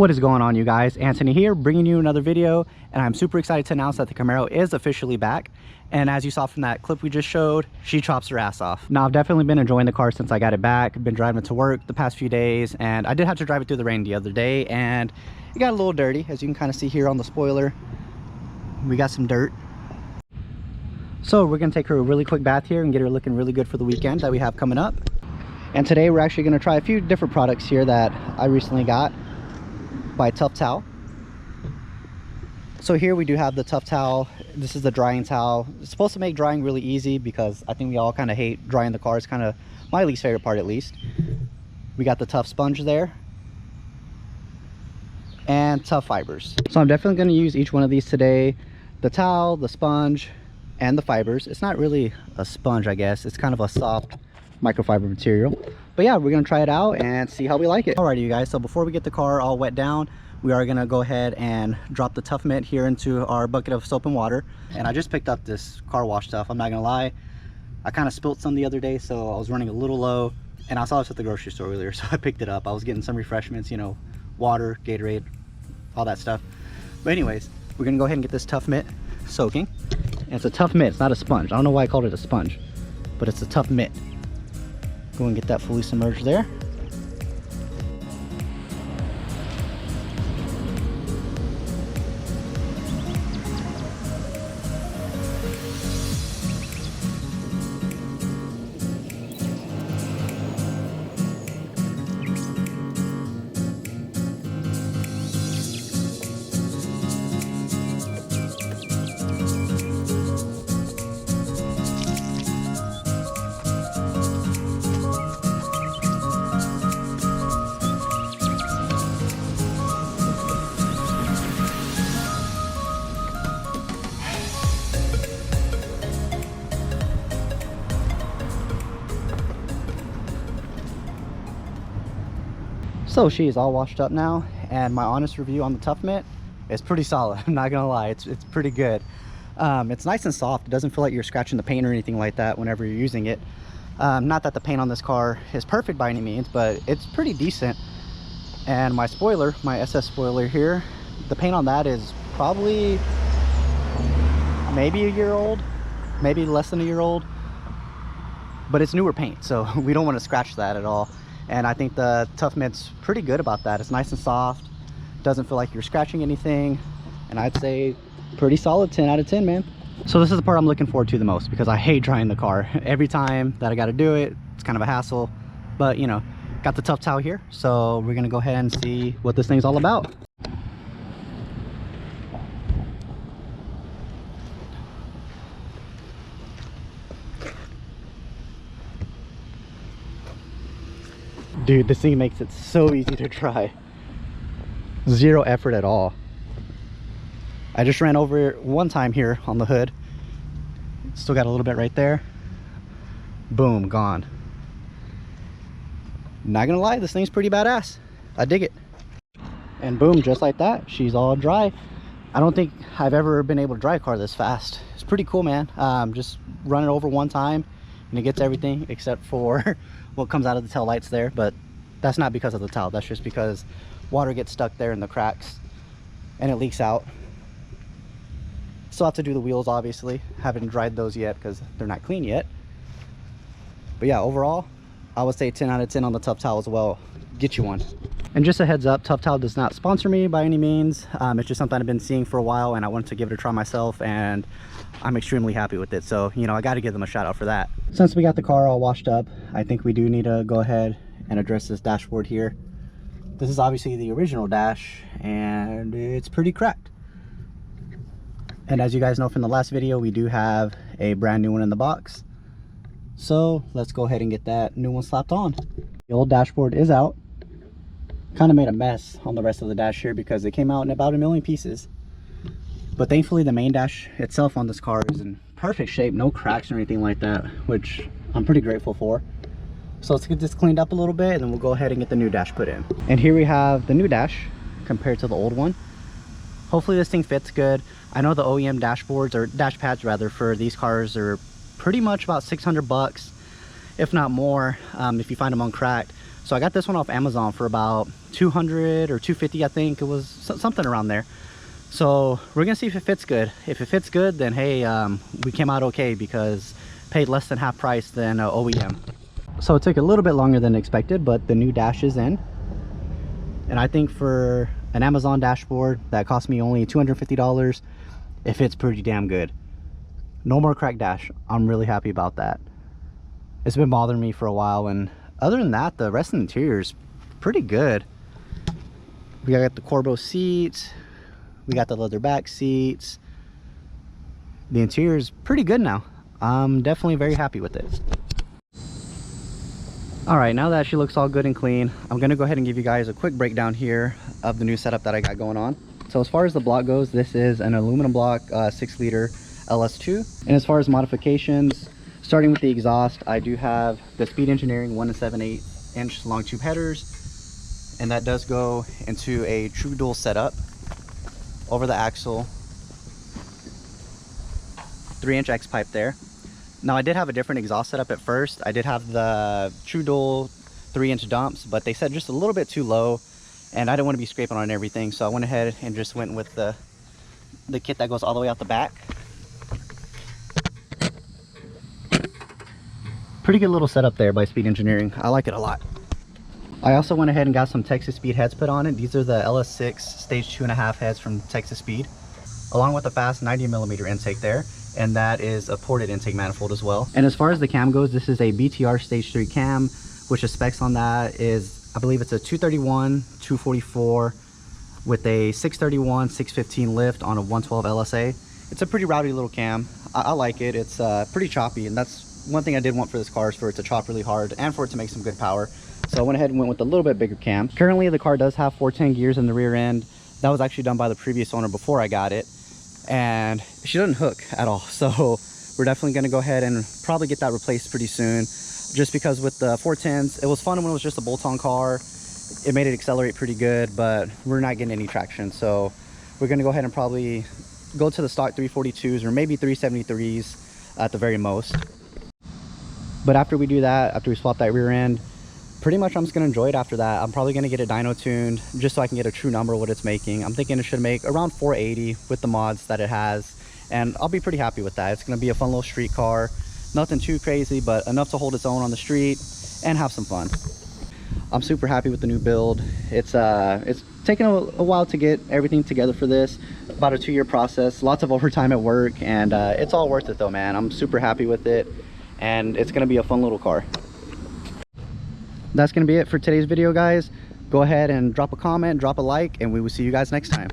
What is going on, you guys? Anthony here, bringing you another video, and I'm super excited to announce that the Camaro is officially back. And as you saw from that clip we just showed, she chops her ass off. Now, I've definitely been enjoying the car since I got it back. I've been driving it to work the past few days, and I did have to drive it through the rain the other day, and it got a little dirty, as you can kind of see here on the spoiler. We got some dirt. So we're gonna take her a really quick bath here and get her looking really good for the weekend that we have coming up. And today we're actually gonna try a few different products here that I recently got by Tough Towel. So here we do have the Tough Towel. This is the drying towel. It's supposed to make drying really easy because I think we all kind of hate drying the car. It's kind of my least favorite part, at least. We got the Tough Sponge there and Tough Fibers. So I'm definitely going to use each one of these today: the towel, the sponge, and the fibers. It's not really a sponge, I guess. It's kind of a soft microfiber material. But yeah, we're gonna try it out and see how we like it. Alrighty, you guys, so before we get the car all wet down, we are gonna go ahead and drop the Tough Mitt here into our bucket of soap and water. And I just picked up this car wash stuff. I'm not gonna lie, I kind of spilt some the other day, so I was running a little low, and I saw this at the grocery store earlier, so I picked it up. I was getting some refreshments, you know, water, Gatorade, all that stuff. But anyways, we're gonna go ahead and get this Tough Mitt soaking. And it's a Tough Mitt, it's not a sponge. I don't know why I called it a sponge, but it's a Tough Mitt. Go and get that fully submerged there. So she is all washed up now, and my honest review on the Tough Mitt is pretty solid. I'm not gonna lie, it's pretty good. It's nice and soft. It doesn't feel like you're scratching the paint or anything like that whenever you're using it. Not that the paint on this car is perfect by any means, but it's pretty decent. And my spoiler, my SS spoiler here, the paint on that is probably maybe a year old, maybe less than a year old, but it's newer paint, so we don't want to scratch that at all. And I think the Tough Mitt's pretty good about that. It's nice and soft, doesn't feel like you're scratching anything, and I'd say pretty solid 10 out of 10, man. So this is the part I'm looking forward to the most, because I hate drying the car. Every time that I got to do it, it's kind of a hassle, but you know, got the Tough Towel here, so we're gonna go ahead and see what this thing's all about. Dude, this thing makes it so easy to dry. Zero effort at all. I just ran over it one time here on the hood. Still got a little bit right there. Boom, gone. Not gonna lie, this thing's pretty badass. I dig it. And boom, just like that, she's all dry. I don't think I've ever been able to dry a car this fast. It's pretty cool, man. Just run it over one time and it gets everything except for what comes out of the tail lights there, but that's not because of the towel. That's just because water gets stuck there in the cracks and it leaks out. Still have to do the wheels, obviously. Haven't dried those yet because they're not clean yet. But yeah, overall, I would say 10 out of 10 on the Tough Towel as well. Get you one. And just a heads up, Tough Towel does not sponsor me by any means. It's just something I've been seeing for a while, and I wanted to give it a try myself, and I'm extremely happy with it. So, you know, I got to give them a shout out for that. Since we got the car all washed up, I think we do need to go ahead and address this dashboard here. This is obviously the original dash, and it's pretty cracked. And as you guys know from the last video, we do have a brand new one in the box. So let's go ahead and get that new one slapped on. The old dashboard is out. Kind of made a mess on the rest of the dash here because it came out in about 1,000,000 pieces. But thankfully the main dash itself on this car is in perfect shape, no cracks or anything like that, which I'm pretty grateful for. So let's get this cleaned up a little bit, and then we'll go ahead and get the new dash put in. And here we have the new dash compared to the old one. Hopefully this thing fits good. I know the OEM dashboards, or dash pads rather, for these cars are pretty much about 600 bucks, if not more, if you find them uncracked. So I got this one off Amazon for about 200 or 250, I think it was something around there. So we're gonna see if it fits good. If it fits good, then hey, we came out okay because paid less than half price than OEM. So it took a little bit longer than expected, but the new dash is in. And I think for an Amazon dashboard that cost me only $250, it fits pretty damn good. No more cracked dash. I'm really happy about that. It's been bothering me for a while, and other than that, the rest of the interior is pretty good. We got the Corbo seats, we got the leather back seats. The interior is pretty good now. I'm definitely very happy with it. All right, now that she looks all good and clean, I'm gonna go ahead and give you guys a quick breakdown here of the new setup that I got going on. So as far as the block goes, this is an aluminum block 6-liter LS2. And as far as modifications, starting with the exhaust, I do have the Speed Engineering 1 7/8 inch long tube headers, and that does go into a true dual setup over the axle, 3-inch X pipe there. Now I did have a different exhaust setup at first. I did have the true dual 3-inch dumps, but they said just a little bit too low, and I didn't want to be scraping on everything, so I went ahead and just went with the kit that goes all the way out the back. Pretty good little setup there by Speed Engineering. I like it a lot. I also went ahead and got some Texas Speed heads put on it. These are the LS6 stage 2.5 heads from Texas Speed, along with a fast 90mm intake there, and that is a ported intake manifold as well. And as far as the cam goes, this is a BTR stage 3 cam, which the specs on that is, I believe it's a 231 244 with a 631 615 lift on a 112 LSA. It's a pretty rowdy little cam. I like it. It's pretty choppy, and that's one thing I did want for this car, is for it to chop really hard and for it to make some good power. So I went ahead and went with a little bit bigger cam. Currently the car does have 410 gears in the rear end. That was actually done by the previous owner before I got it, and she doesn't hook at all. So we're definitely going to go ahead and probably get that replaced pretty soon, just because with the 410s, it was fun when it was just a bolt-on car. It made it accelerate pretty good, but we're not getting any traction. So we're going to go ahead and probably go to the stock 342s or maybe 373s at the very most. But after we do that, after we swap that rear end, pretty much I'm just going to enjoy it after that. I'm probably going to get it dyno tuned just so I can get a true number of what it's making. I'm thinking it should make around 480 with the mods that it has, and I'll be pretty happy with that. It's going to be a fun little street car. Nothing too crazy, but enough to hold its own on the street and have some fun. I'm super happy with the new build. It's taken a while to get everything together for this. About a 2-year process, lots of overtime at work, and it's all worth it though, man. I'm super happy with it, and it's going to be a fun little car. That's going to be it for today's video, guys. Go ahead and drop a comment, drop a like, and we will see you guys next time.